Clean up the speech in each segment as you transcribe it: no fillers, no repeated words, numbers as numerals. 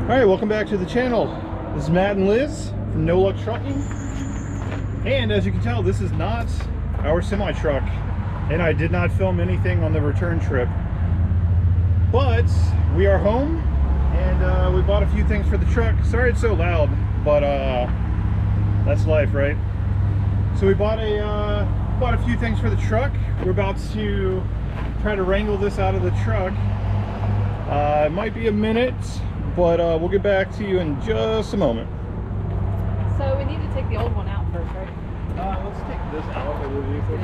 Alright, welcome back to the channel. This is Matt and Liz from No Luck Trucking. And as you can tell, this is not our semi-truck. And I did not film anything on the return trip. But we are home and we bought a few things for the truck. Sorry it's so loud, but that's life, right? So we bought a few things for the truck. We're about to try to wrangle this out of the truck. It might be a minute, but we'll get back to you in just a moment. So we need to take the old one out first, right? Let's take this out of the vehicle.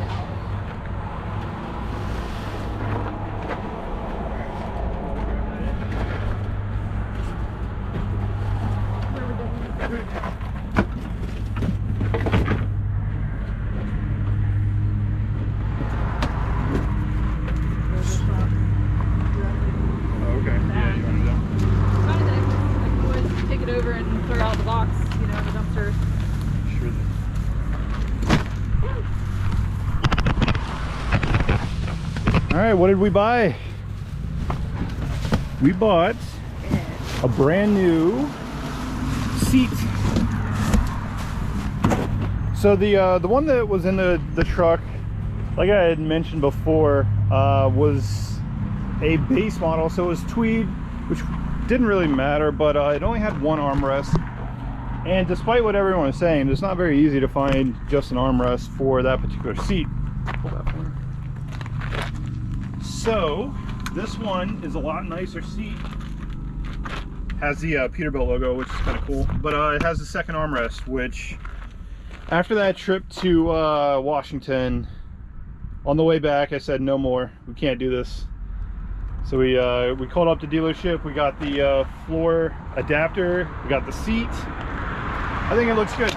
All right, what did we buy? We bought a brand new seat. So the one that was in the truck, like I had mentioned before, was a base model. So it was tweed, which didn't really matter, but it only had one armrest. And despite what everyone is saying, it's not very easy to find just an armrest for that particular seat. Pull that for me. So this one is a lot nicer seat. Has the Peterbilt logo, which is kind of cool, but it has the second armrest, which after that trip to Washington, on the way back I said no more, we can't do this. So we called up the dealership, we got the floor adapter, we got the seat. I think it looks good.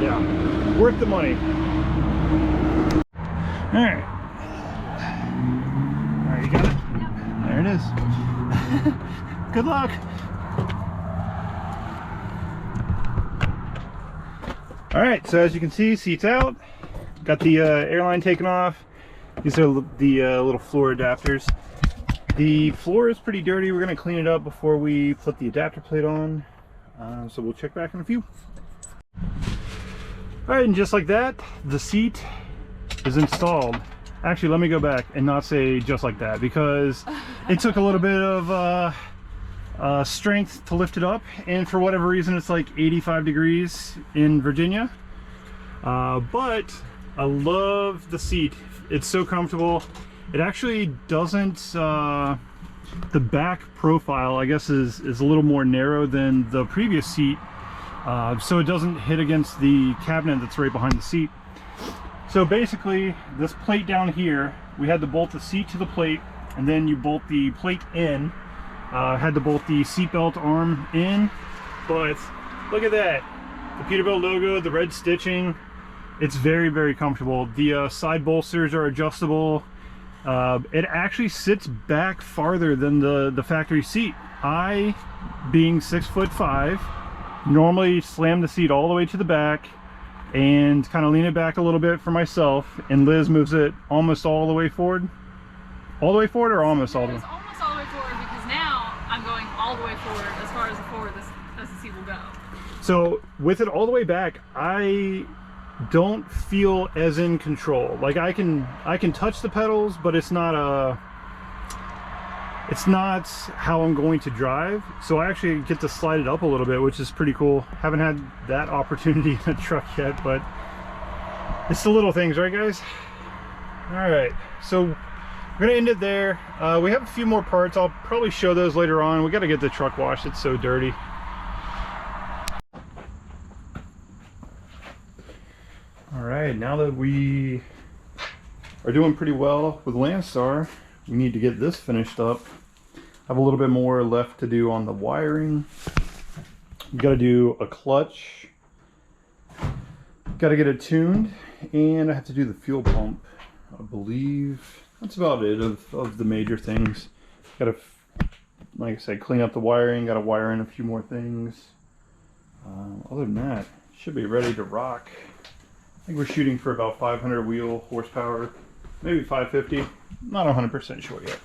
Yeah, worth the money. All right, you got it? Yep. There it is. Good luck. All right, so as you can see, seats out. Got the airline taken off. These are the little floor adapters. The floor is pretty dirty. We're gonna clean it up before we put the adapter plate on. So we'll check back in a few. All right, and just like that, the seat is installed. Actually, let me go back and not say just like that, because it took a little bit of strength to lift it up, and for whatever reason it's like 85 degrees in Virginia, but I love the seat. It's so comfortable. It actually doesn't the back profile, I guess, is a little more narrow than the previous seat, so it doesn't hit against the cabinet that's right behind the seat. So basically, this plate down here, we had to bolt the seat to the plate, and then you bolt the plate in. Had to bolt the seatbelt arm in, but look at that. The Peterbilt logo, the red stitching. It's very, very comfortable. The side bolsters are adjustable. It actually sits back farther than the factory seat. I, being 6'5", normally slam the seat all the way to the back and kind of lean it back a little bit for myself, and Liz moves it almost all the way forward. All the way forward, or almost all the way? It's almost all the way forward, because now I'm going all the way forward as far as the forward as the seat will go. So with it all the way back, I don't feel as in control. Like I can touch the pedals, but it's not how I'm going to drive. So I actually get to slide it up a little bit, which is pretty cool. Haven't had that opportunity in a truck yet, but it's the little things, right guys? All right, so we're gonna end it there. We have a few more parts. I'll probably show those later on. We got to get the truck washed. It's so dirty. All right, now that we are doing pretty well with Landstar, we need to get this finished up. I have a little bit more left to do on the wiring. We got to do a clutch. Got to get it tuned, and I have to do the fuel pump. I believe that's about it of the major things. Got to, like I said, clean up the wiring. Got to wire in a few more things. Other than that, should be ready to rock. I think we're shooting for about 500 wheel horsepower, maybe 550. Not 100% sure yet.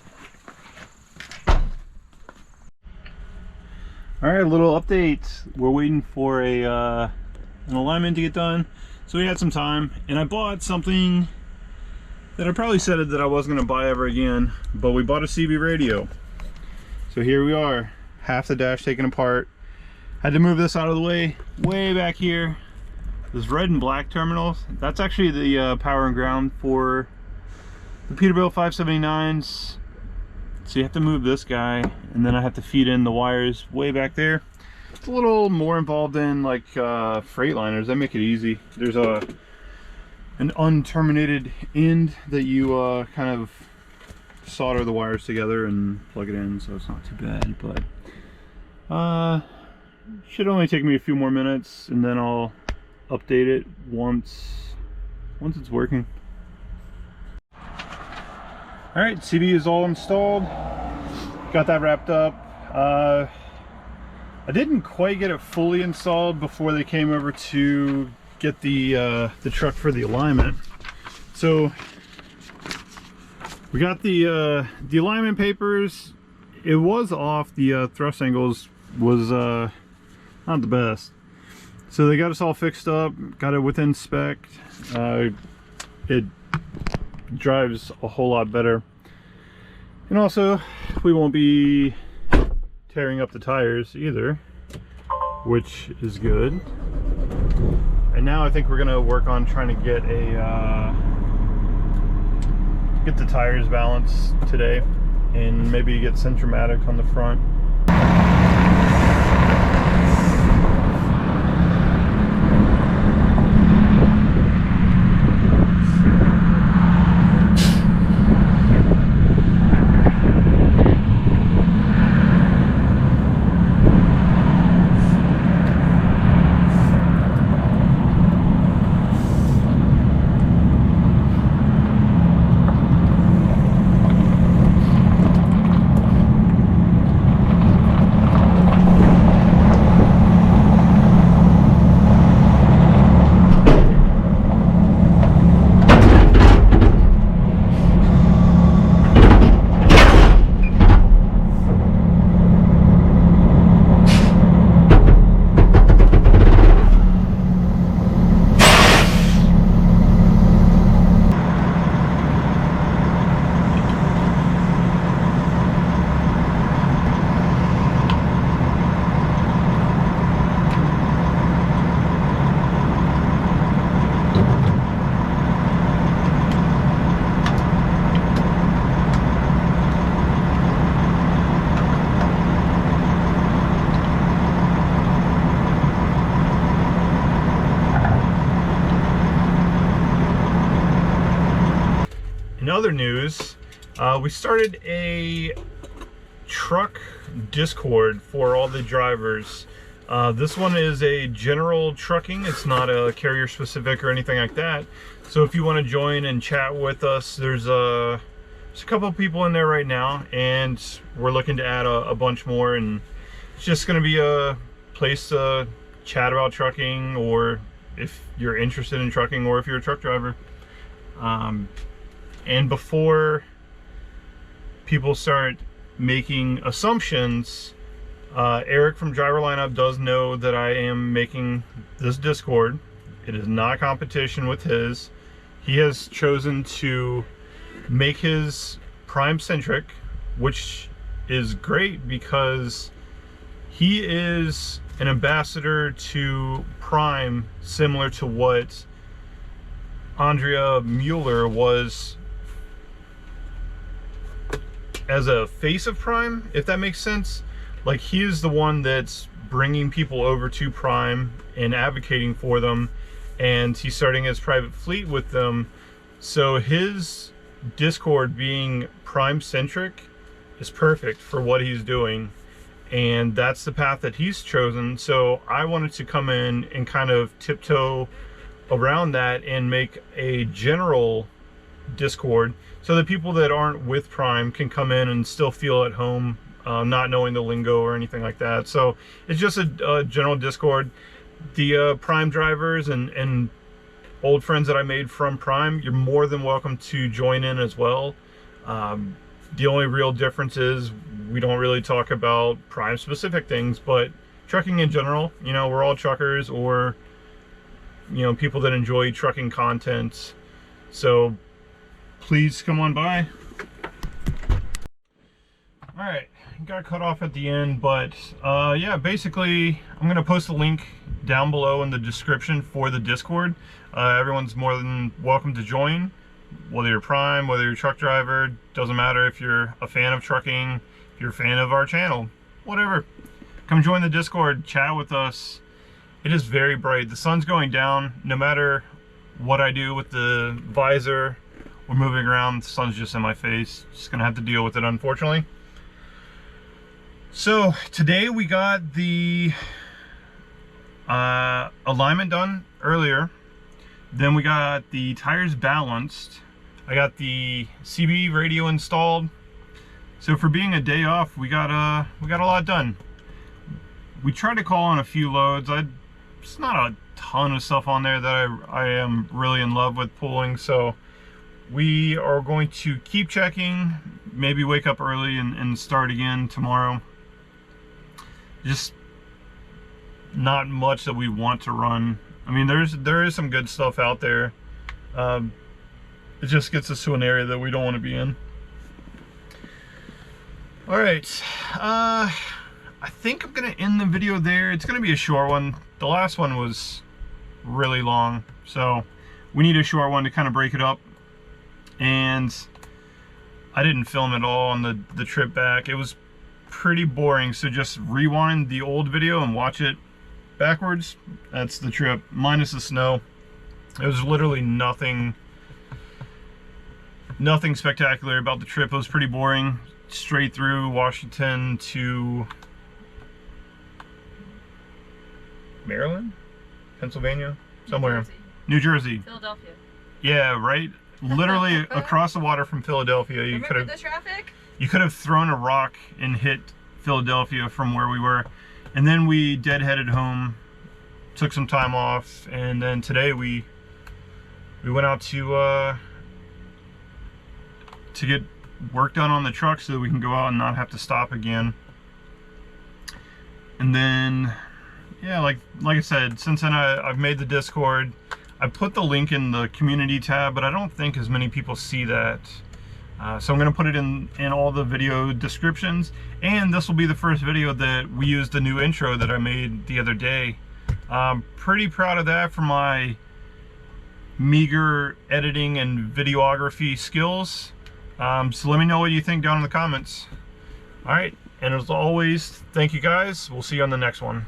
All right, a little update. We're waiting for a an alignment to get done. So we had some time, and I bought something that I probably said that I wasn't gonna buy ever again, but we bought a CB radio. So here we are, half the dash taken apart. Had to move this out of the way back here. This red and black terminals, that's actually the power and ground for the Peterbilt 579s. So you have to move this guy, and then I have to feed in the wires way back there. It's a little more involved than like Freightliners. That make it easy. There's an unterminated end that you kind of solder the wires together and plug it in, so it's not too bad. But should only take me a few more minutes, and then I'll update it once it's working. All right, CB is all installed. Got that wrapped up. I didn't quite get it fully installed before they came over to get the truck for the alignment. So we got the alignment papers. It was off. The thrust angles was not the best. So they got us all fixed up, got it within spec. It drives a whole lot better, and also we won't be tearing up the tires either, which is good. And now I think we're gonna work on trying to get get the tires balanced today, and maybe get Centromatic on the front. In other news, we started a truck Discord for all the drivers. This one is a general trucking. It's not a carrier specific or anything like that. So if you want to join and chat with us, there's a couple of people in there right now, and we're looking to add a bunch more. And it's just going to be a place to chat about trucking, or if you're interested in trucking, or if you're a truck driver. And before people start making assumptions, Eric from Driver Lineup does know that I am making this Discord. It is not a competition with his. He has chosen to make his Prime centric, which is great because he is an ambassador to Prime, similar to what Andrea Mueller was as a face of Prime, if that makes sense. Like, he is the one that's bringing people over to Prime and advocating for them, and he's starting his private fleet with them. So his Discord being Prime centric is perfect for what he's doing, and that's the path that he's chosen. So I wanted to come in and kind of tiptoe around that and make a general Discord so that people that aren't with Prime can come in and still feel at home, not knowing the lingo or anything like that. So it's just a general Discord. The Prime drivers and old friends that I made from Prime, you're more than welcome to join in as well. The only real difference is we don't really talk about Prime specific things, but trucking in general, you know, we're all truckers, or, you know, people that enjoy trucking content. So please come on by. All right, got cut off at the end, but yeah, basically I'm gonna post a link down below in the description for the Discord. Everyone's more than welcome to join, whether you're Prime, whether you're a truck driver, doesn't matter if you're a fan of trucking, if you're a fan of our channel, whatever. Come join the Discord, chat with us. It is very bright. The sun's going down. No matter what I do with the visor or moving around, the sun's just in my face. Just gonna have to deal with it, unfortunately. So today we got the alignment done earlier. Then we got the tires balanced. I got the CB radio installed. So for being a day off, we got a lot done. We tried to call on a few loads. It's not a ton of stuff on there that I am really in love with pulling. So we are going to keep checking, maybe wake up early and start again tomorrow. Just not much that we want to run. I mean, there is some good stuff out there. It just gets us to an area that we don't want to be in. All right, I think I'm gonna end the video there. It's gonna be a short one. The last one was really long, so we need a short one to kind of break it up. And I didn't film it all on the trip back. It was pretty boring, so just rewind the old video and watch it backwards. That's the trip minus the snow. It was literally nothing spectacular about the trip. It was pretty boring, straight through Washington to Maryland, Pennsylvania, somewhere. New Jersey. Philadelphia. Yeah, right. Literally across the water from Philadelphia. You could have the traffic? You could have thrown a rock and hit Philadelphia from where we were. And then we deadheaded home, took some time off, and then today we went out to get work done on the truck so that we can go out and not have to stop again. And then, yeah, like I said, since then I've made the Discord. I put the link in the community tab, but I don't think as many people see that. So I'm going to put it in all the video descriptions, and this will be the first video that we used the new intro that I made the other day. I'm pretty proud of that for my meager editing and videography skills. So let me know what you think down in the comments. All right, and as always, thank you guys. We'll see you on the next one.